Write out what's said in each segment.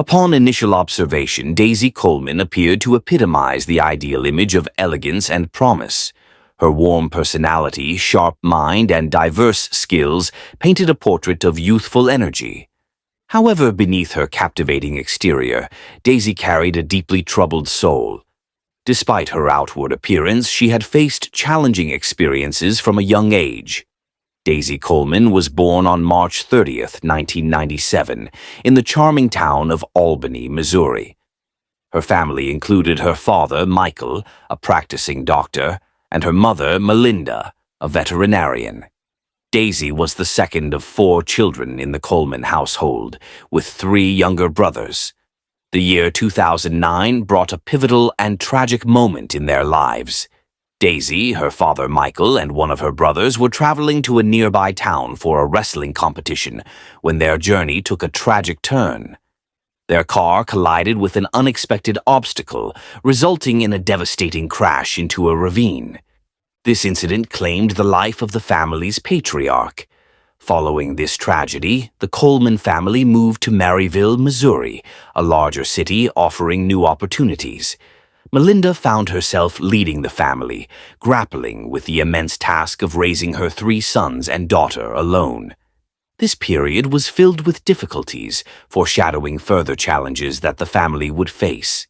Upon initial observation, Daisy Coleman appeared to epitomize the ideal image of elegance and promise. Her warm personality, sharp mind, and diverse skills painted a portrait of youthful energy. However, beneath her captivating exterior, Daisy carried a deeply troubled soul. Despite her outward appearance, she had faced challenging experiences from a young age. Daisy Coleman was born on March 30th, 1997, in the charming town of Albany, Missouri. Her family included her father, Michael, a practicing doctor, and her mother, Melinda, a veterinarian. Daisy was the second of 4 children in the Coleman household, with 3 younger brothers. The year 2009 brought a pivotal and tragic moment in their lives. Daisy, her father Michael, and one of her brothers were traveling to a nearby town for a wrestling competition when their journey took a tragic turn. Their car collided with an unexpected obstacle, resulting in a devastating crash into a ravine. This incident claimed the life of the family's patriarch. Following this tragedy, the Coleman family moved to Maryville, Missouri, a larger city offering new opportunities. Melinda found herself leading the family, grappling with the immense task of raising her 3 sons and daughter alone. This period was filled with difficulties, foreshadowing further challenges that the family would face.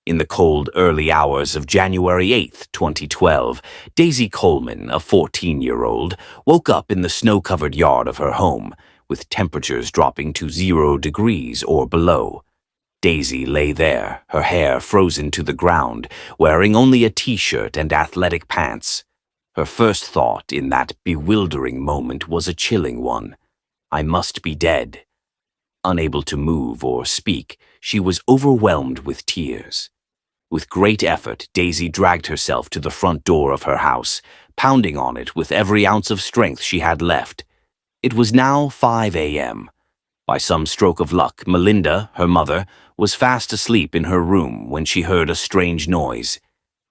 In the cold, early hours of January 8, 2012, Daisy Coleman, a 14-year-old, woke up in the snow-covered yard of her home, with temperatures dropping to 0 degrees or below. Daisy lay there, her hair frozen to the ground, wearing only a t-shirt and athletic pants. Her first thought in that bewildering moment was a chilling one. I must be dead. Unable to move or speak, she was overwhelmed with tears. With great effort, Daisy dragged herself to the front door of her house, pounding on it with every ounce of strength she had left. It was now 5 a.m. By some stroke of luck, Melinda, her mother, was fast asleep in her room when she heard a strange noise.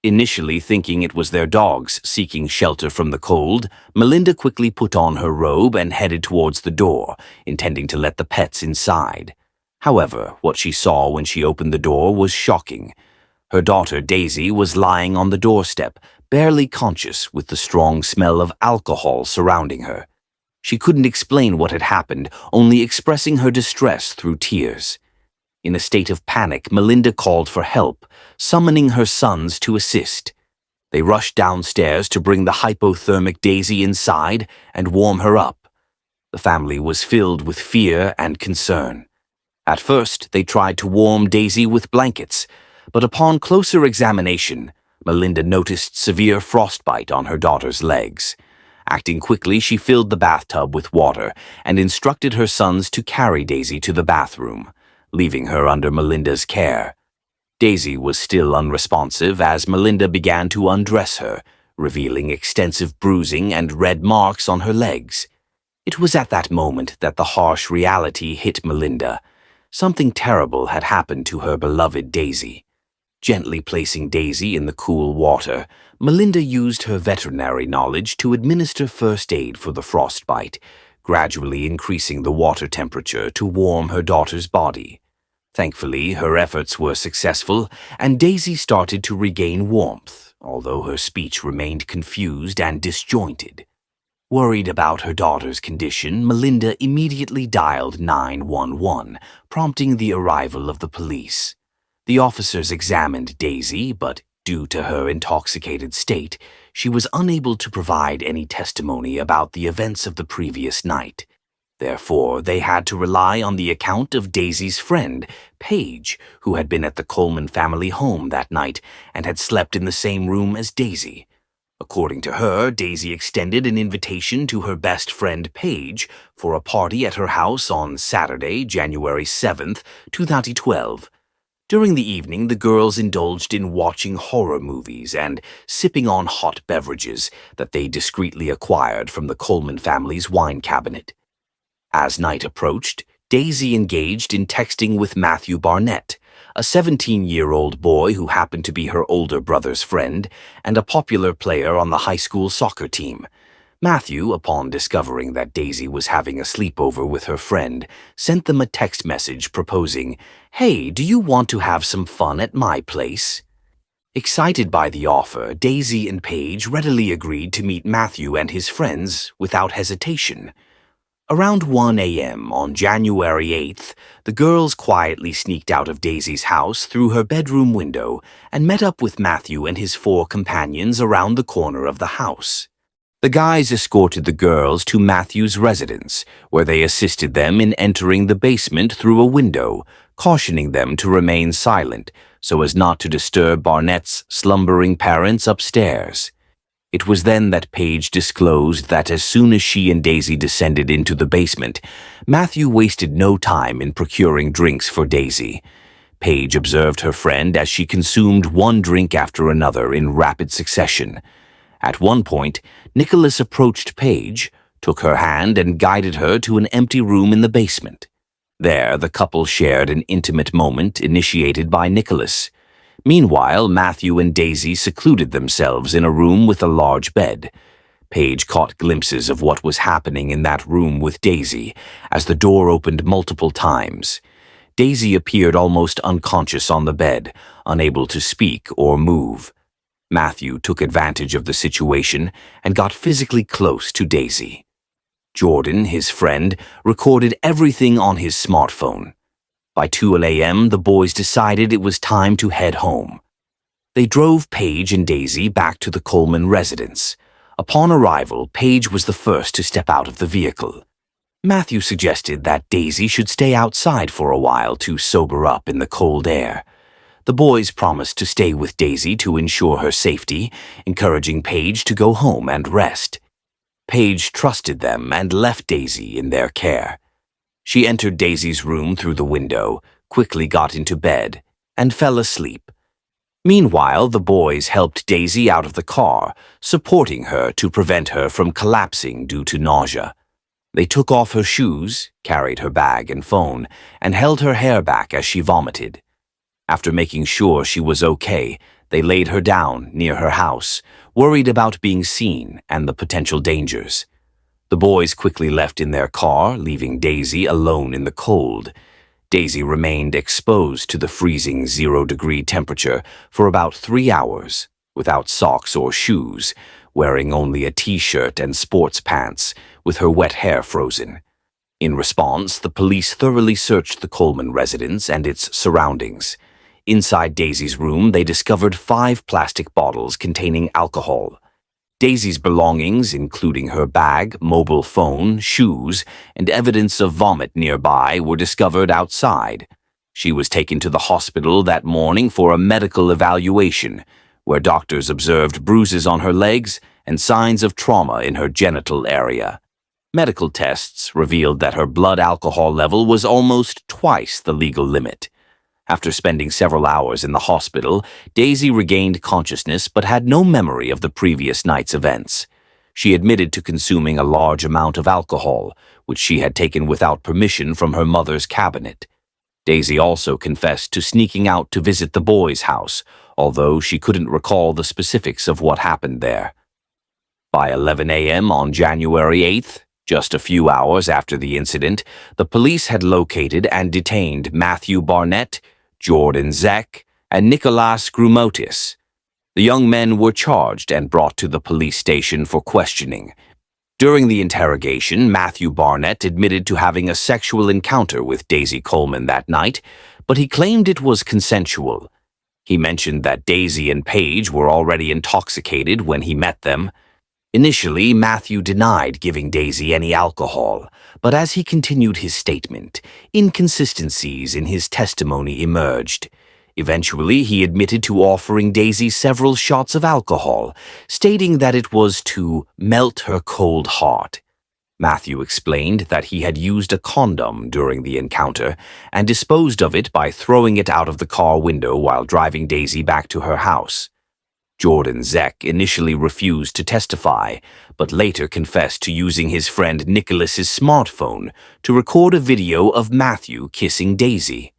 Initially thinking it was their dogs seeking shelter from the cold, Melinda quickly put on her robe and headed towards the door, intending to let the pets inside. However, what she saw when she opened the door was shocking. Her daughter Daisy was lying on the doorstep, barely conscious, with the strong smell of alcohol surrounding her. She couldn't explain what had happened, only expressing her distress through tears. In a state of panic, Melinda called for help, summoning her sons to assist. They rushed downstairs to bring the hypothermic Daisy inside and warm her up. The family was filled with fear and concern. At first, they tried to warm Daisy with blankets, but upon closer examination, Melinda noticed severe frostbite on her daughter's legs. Acting quickly, she filled the bathtub with water and instructed her sons to carry Daisy to the bathroom, leaving her under Melinda's care. Daisy was still unresponsive as Melinda began to undress her, revealing extensive bruising and red marks on her legs. It was at that moment that the harsh reality hit Melinda. Something terrible had happened to her beloved Daisy. Gently placing Daisy in the cool water, Melinda used her veterinary knowledge to administer first aid for the frostbite, gradually increasing the water temperature to warm her daughter's body. Thankfully, her efforts were successful, and Daisy started to regain warmth, although her speech remained confused and disjointed. Worried about her daughter's condition, Melinda immediately dialed 911, prompting the arrival of the police. The officers examined Daisy, but due to her intoxicated state, she was unable to provide any testimony about the events of the previous night. Therefore, they had to rely on the account of Daisy's friend, Paige, who had been at the Coleman family home that night and had slept in the same room as Daisy. According to her, Daisy extended an invitation to her best friend Paige for a party at her house on Saturday, January 7th, 2012. During the evening, the girls indulged in watching horror movies and sipping on hot beverages that they discreetly acquired from the Coleman family's wine cabinet. As night approached, Daisy engaged in texting with Matthew Barnett, a 17-year-old boy who happened to be her older brother's friend and a popular player on the high school soccer team. Matthew, upon discovering that Daisy was having a sleepover with her friend, sent them a text message proposing, "Hey, do you want to have some fun at my place?" Excited by the offer, Daisy and Paige readily agreed to meet Matthew and his friends without hesitation. Around 1 a.m. on January 8th, the girls quietly sneaked out of Daisy's house through her bedroom window and met up with Matthew and his 4 companions around the corner of the house. The guys escorted the girls to Matthew's residence, where they assisted them in entering the basement through a window, cautioning them to remain silent so as not to disturb Barnett's slumbering parents upstairs. It was then that Paige disclosed that as soon as she and Daisy descended into the basement, Matthew wasted no time in procuring drinks for Daisy. Paige observed her friend as she consumed one drink after another in rapid succession. At one point, Nicholas approached Paige, took her hand, and guided her to an empty room in the basement. There, the couple shared an intimate moment initiated by Nicholas. Meanwhile, Matthew and Daisy secluded themselves in a room with a large bed. Paige caught glimpses of what was happening in that room with Daisy as the door opened multiple times. Daisy appeared almost unconscious on the bed, unable to speak or move. Matthew took advantage of the situation and got physically close to Daisy. Jordan, his friend, recorded everything on his smartphone. By 2 a.m., the boys decided it was time to head home. They drove Paige and Daisy back to the Coleman residence. Upon arrival, Paige was the first to step out of the vehicle. Matthew suggested that Daisy should stay outside for a while to sober up in the cold air. The boys promised to stay with Daisy to ensure her safety, encouraging Paige to go home and rest. Paige trusted them and left Daisy in their care. She entered Daisy's room through the window, quickly got into bed, and fell asleep. Meanwhile, the boys helped Daisy out of the car, supporting her to prevent her from collapsing due to nausea. They took off her shoes, carried her bag and phone, and held her hair back as she vomited. After making sure she was okay, they laid her down near her house, worried about being seen and the potential dangers. The boys quickly left in their car, leaving Daisy alone in the cold. Daisy remained exposed to the freezing 0-degree temperature for about 3 hours, without socks or shoes, wearing only a t-shirt and sports pants, with her wet hair frozen. In response, the police thoroughly searched the Coleman residence and its surroundings. Inside Daisy's room, they discovered 5 plastic bottles containing alcohol. Daisy's belongings, including her bag, mobile phone, shoes, and evidence of vomit nearby, were discovered outside. She was taken to the hospital that morning for a medical evaluation, where doctors observed bruises on her legs and signs of trauma in her genital area. Medical tests revealed that her blood alcohol level was almost twice the legal limit. After spending several hours in the hospital, Daisy regained consciousness but had no memory of the previous night's events. She admitted to consuming a large amount of alcohol, which she had taken without permission from her mother's cabinet. Daisy also confessed to sneaking out to visit the boys' house, although she couldn't recall the specifics of what happened there. By 11 a.m. on January 8th, just a few hours after the incident, the police had located and detained Matthew Barnett, Jordan Zek, and Nicholas Grumotis. The young men were charged and brought to the police station for questioning. During the interrogation, Matthew Barnett admitted to having a sexual encounter with Daisy Coleman that night, but he claimed it was consensual. He mentioned that Daisy and Paige were already intoxicated when he met them. Initially, Matthew denied giving Daisy any alcohol, but as he continued his statement, inconsistencies in his testimony emerged. Eventually, he admitted to offering Daisy several shots of alcohol, stating that it was to melt her cold heart. Matthew explained that he had used a condom during the encounter and disposed of it by throwing it out of the car window while driving Daisy back to her house. Jordan Zek initially refused to testify, but later confessed to using his friend Nicholas's smartphone to record a video of Matthew kissing Daisy.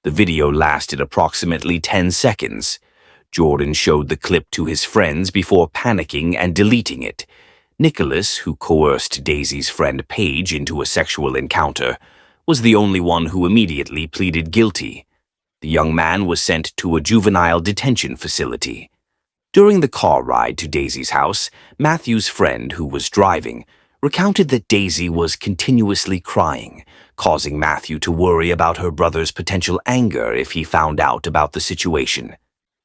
The video lasted approximately 10 seconds. Jordan showed the clip to his friends before panicking and deleting it. Nicholas, who coerced Daisy's friend Paige into a sexual encounter, was the only one who immediately pleaded guilty. The young man was sent to a juvenile detention facility. During the car ride to Daisy's house, Matthew's friend, who was driving, recounted that Daisy was continuously crying, causing Matthew to worry about her brother's potential anger if he found out about the situation.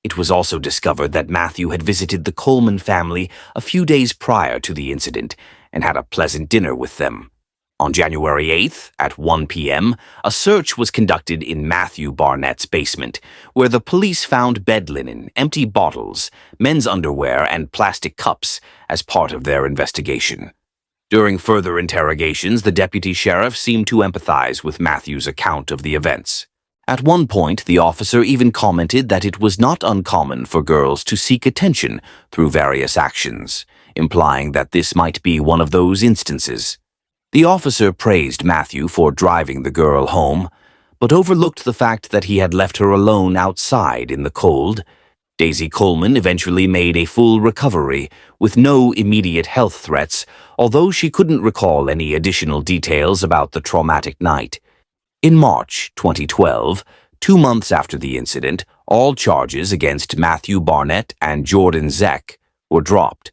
It was also discovered that Matthew had visited the Coleman family a few days prior to the incident and had a pleasant dinner with them. On January 8th, at 1 p.m., a search was conducted in Matthew Barnett's basement, where the police found bed linen, empty bottles, men's underwear, and plastic cups as part of their investigation. During further interrogations, the deputy sheriff seemed to empathize with Matthew's account of the events. At one point, the officer even commented that it was not uncommon for girls to seek attention through various actions, implying that this might be one of those instances. The officer praised Matthew for driving the girl home, but overlooked the fact that he had left her alone outside in the cold. Daisy Coleman eventually made a full recovery, with no immediate health threats, although she couldn't recall any additional details about the traumatic night. In March 2012, 2 months after the incident, all charges against Matthew Barnett and Jordan Zek were dropped.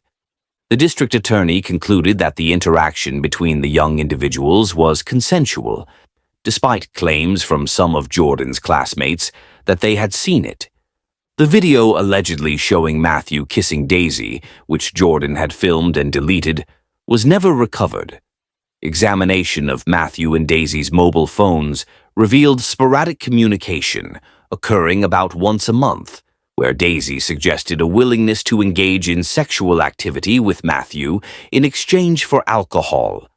The district attorney concluded that the interaction between the young individuals was consensual, despite claims from some of Jordan's classmates that they had seen it. The video allegedly showing Matthew kissing Daisy, which Jordan had filmed and deleted, was never recovered. Examination of Matthew and Daisy's mobile phones revealed sporadic communication occurring about once a month, where Daisy suggested a willingness to engage in sexual activity with Matthew in exchange for alcohol.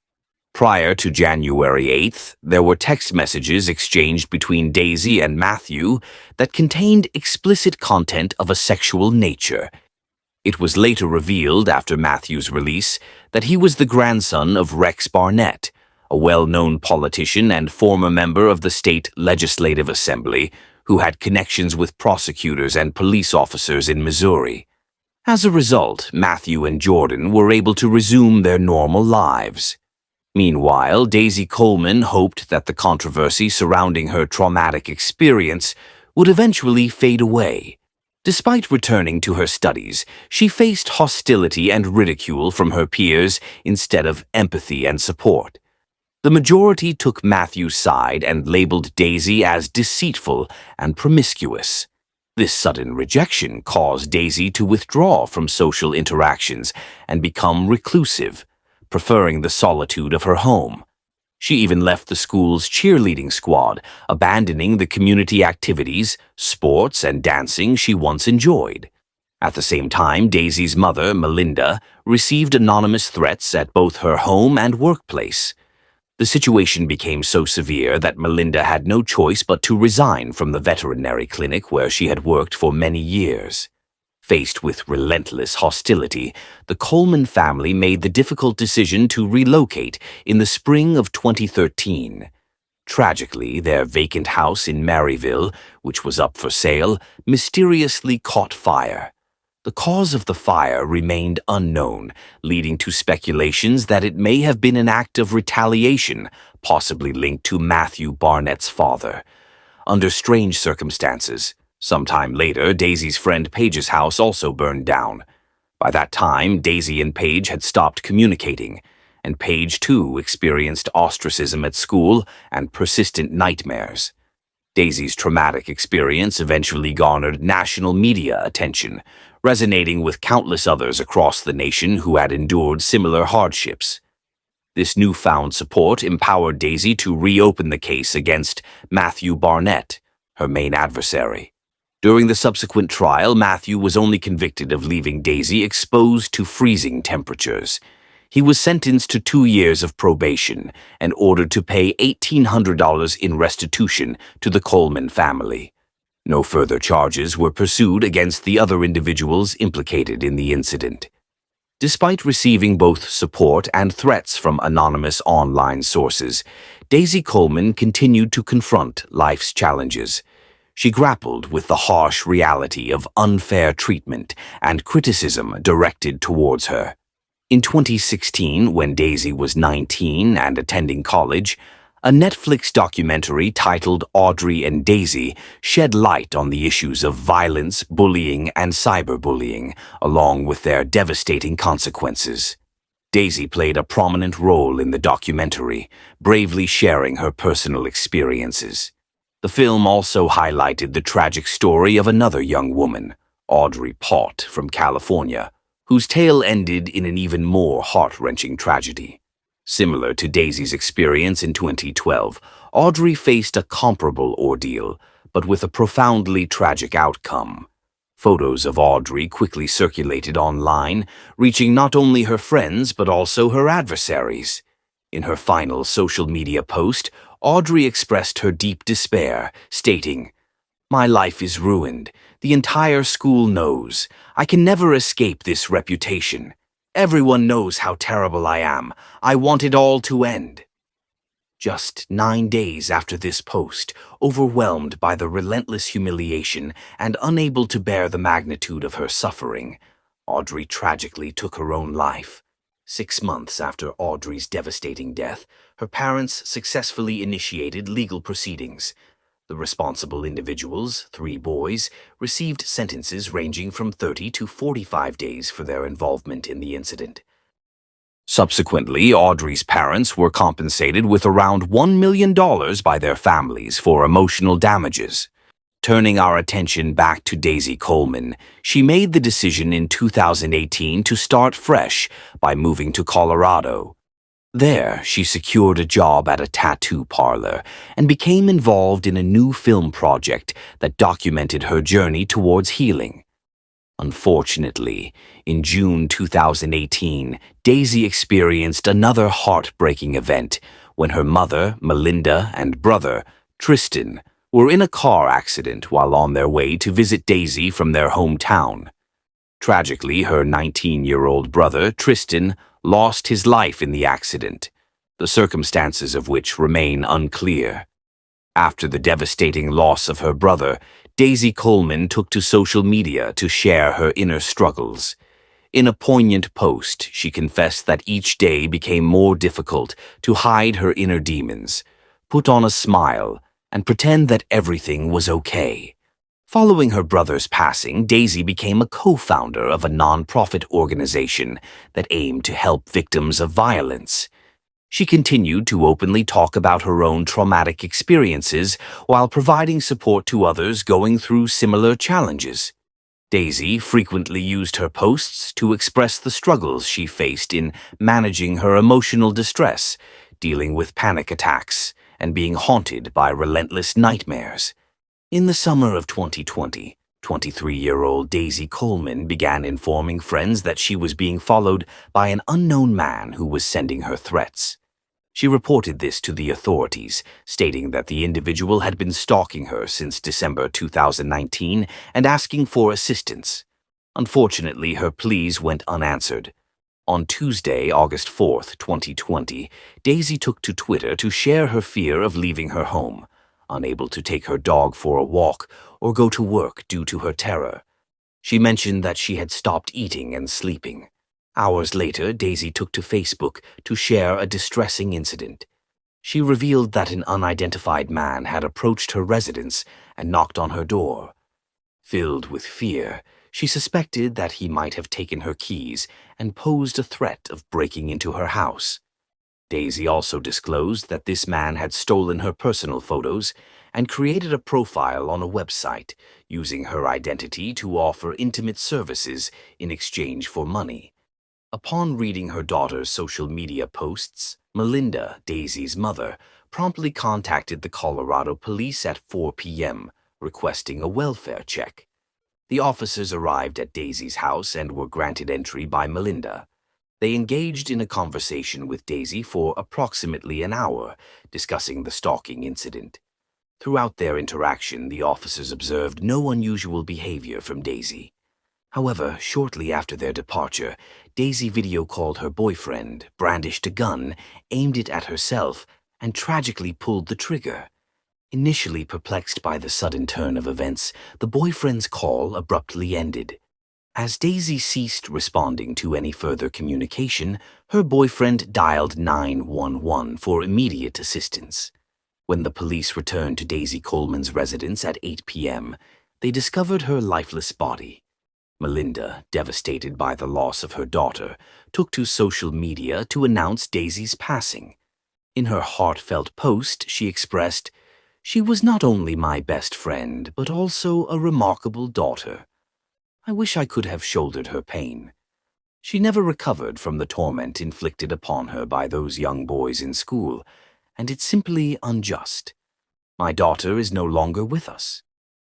Prior to January 8th, there were text messages exchanged between Daisy and Matthew that contained explicit content of a sexual nature. It was later revealed after Matthew's release that he was the grandson of Rex Barnett, a well-known politician and former member of the state legislative assembly who had connections with prosecutors and police officers in Missouri. As a result, Matthew and Jordan were able to resume their normal lives. Meanwhile, Daisy Coleman hoped that the controversy surrounding her traumatic experience would eventually fade away. Despite returning to her studies, she faced hostility and ridicule from her peers instead of empathy and support. The majority took Matthew's side and labeled Daisy as deceitful and promiscuous. This sudden rejection caused Daisy to withdraw from social interactions and become reclusive, preferring the solitude of her home. She even left the school's cheerleading squad, abandoning the community activities, sports, and dancing she once enjoyed. At the same time, Daisy's mother, Melinda, received anonymous threats at both her home and workplace. The situation became so severe that Melinda had no choice but to resign from the veterinary clinic where she had worked for many years. Faced with relentless hostility, the Coleman family made the difficult decision to relocate in the spring of 2013. Tragically, their vacant house in Maryville, which was up for sale, mysteriously caught fire. The cause of the fire remained unknown, leading to speculations that it may have been an act of retaliation, possibly linked to Matthew Barnett's father. Under strange circumstances, sometime later, Daisy's friend Paige's house also burned down. By that time, Daisy and Paige had stopped communicating, and Paige too experienced ostracism at school and persistent nightmares. Daisy's traumatic experience eventually garnered national media attention, resonating with countless others across the nation who had endured similar hardships. This newfound support empowered Daisy to reopen the case against Matthew Barnett, her main adversary. During the subsequent trial, Matthew was only convicted of leaving Daisy exposed to freezing temperatures. He was sentenced to 2 years of probation and ordered to pay $1,800 in restitution to the Coleman family. No further charges were pursued against the other individuals implicated in the incident. Despite receiving both support and threats from anonymous online sources, Daisy Coleman continued to confront life's challenges. She grappled with the harsh reality of unfair treatment and criticism directed towards her. In 2016, when Daisy was 19 and attending college, a Netflix documentary titled Audrey and Daisy shed light on the issues of violence, bullying, and cyberbullying, along with their devastating consequences. Daisy played a prominent role in the documentary, bravely sharing her personal experiences. The film also highlighted the tragic story of another young woman, Audrey Pott from California, whose tale ended in an even more heart-wrenching tragedy. Similar to Daisy's experience in 2012, Audrey faced a comparable ordeal, but with a profoundly tragic outcome. Photos of Audrey quickly circulated online, reaching not only her friends but also her adversaries. In her final social media post, Audrey expressed her deep despair, stating, "My life is ruined. The entire school knows. I can never escape this reputation. Everyone knows how terrible I am. I want it all to end." Just 9 days after this post, overwhelmed by the relentless humiliation and unable to bear the magnitude of her suffering, Audrey tragically took her own life. 6 months after Audrey's devastating death, her parents successfully initiated legal proceedings. The responsible individuals, 3 boys, received sentences ranging from 30 to 45 days for their involvement in the incident. Subsequently, Audrey's parents were compensated with around $1 million by their families for emotional damages. Turning our attention back to Daisy Coleman, she made the decision in 2018 to start fresh by moving to Colorado. There, she secured a job at a tattoo parlor and became involved in a new film project that documented her journey towards healing. Unfortunately, in June 2018, Daisy experienced another heartbreaking event when her mother, Melinda, and brother, Tristan, were in a car accident while on their way to visit Daisy from their hometown. Tragically, her 19-year-old brother, Tristan, lost his life in the accident, the circumstances of which remain unclear. After the devastating loss of her brother, Daisy Coleman took to social media to share her inner struggles. In a poignant post, she confessed that each day became more difficult to hide her inner demons, put on a smile, and pretend that everything was okay. Following her brother's passing, Daisy became a co-founder of a non-profit organization that aimed to help victims of violence. She continued to openly talk about her own traumatic experiences while providing support to others going through similar challenges. Daisy frequently used her posts to express the struggles she faced in managing her emotional distress, dealing with panic attacks, and being haunted by relentless nightmares. In the summer of 2020, 23-year-old Daisy Coleman began informing friends that she was being followed by an unknown man who was sending her threats. She reported this to the authorities, stating that the individual had been stalking her since December 2019 and asking for assistance. Unfortunately, her pleas went unanswered. On Tuesday, August 4th, 2020, Daisy took to Twitter to share her fear of leaving her home, unable to take her dog for a walk or go to work due to her terror. She mentioned that she had stopped eating and sleeping. Hours later, Daisy took to Facebook to share a distressing incident. She revealed that an unidentified man had approached her residence and knocked on her door. Filled with fear, she suspected that he might have taken her keys and posed a threat of breaking into her house. Daisy also disclosed that this man had stolen her personal photos and created a profile on a website, using her identity to offer intimate services in exchange for money. Upon reading her daughter's social media posts, Melinda, Daisy's mother, promptly contacted the Colorado police at 4 p.m., requesting a welfare check. The officers arrived at Daisy's house and were granted entry by Melinda. They engaged in a conversation with Daisy for approximately an hour, discussing the stalking incident. Throughout their interaction, the officers observed no unusual behavior from Daisy. However, shortly after their departure, Daisy video called her boyfriend, brandished a gun, aimed it at herself, and tragically pulled the trigger. Initially perplexed by the sudden turn of events, the boyfriend's call abruptly ended. As Daisy ceased responding to any further communication, her boyfriend dialed 911 for immediate assistance. When the police returned to Daisy Coleman's residence at 8 p.m., they discovered her lifeless body. Melinda, devastated by the loss of her daughter, took to social media to announce Daisy's passing. In her heartfelt post, she expressed, "She was not only my best friend, but also a remarkable daughter. I wish I could have shouldered her pain. She never recovered from the torment inflicted upon her by those young boys in school, and it's simply unjust. My daughter is no longer with us."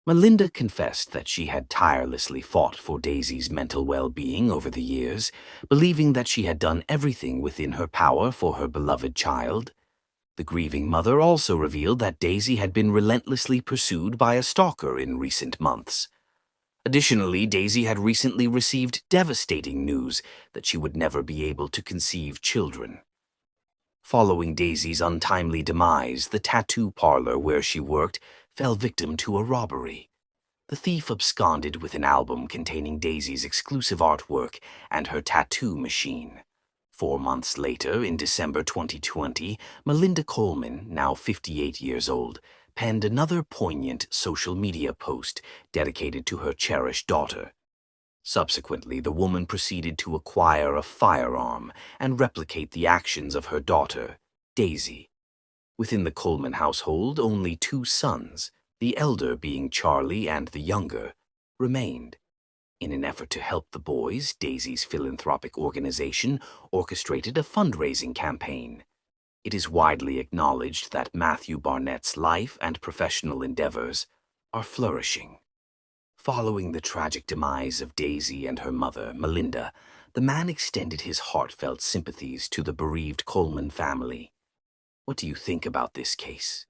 Melinda confessed that she had tirelessly fought for Daisy's mental well-being over the years, believing that she had done everything within her power for her beloved child. The grieving mother also revealed that Daisy had been relentlessly pursued by a stalker in recent months. Additionally, Daisy had recently received devastating news that she would never be able to conceive children. Following Daisy's untimely demise, the tattoo parlor where she worked fell victim to a robbery. The thief absconded with an album containing Daisy's exclusive artwork and her tattoo machine. 4 months later, in December 2020, Melinda Coleman, now 58 years old, penned another poignant social media post dedicated to her cherished daughter. Subsequently, the woman proceeded to acquire a firearm and replicate the actions of her daughter, Daisy. Within the Coleman household, only 2 sons, the elder being Charlie and the younger, remained. In an effort to help the boys, Daisy's philanthropic organization orchestrated a fundraising campaign. It is widely acknowledged that Matthew Barnett's life and professional endeavors are flourishing. Following the tragic demise of Daisy and her mother, Melinda, the man extended his heartfelt sympathies to the bereaved Coleman family. What do you think about this case?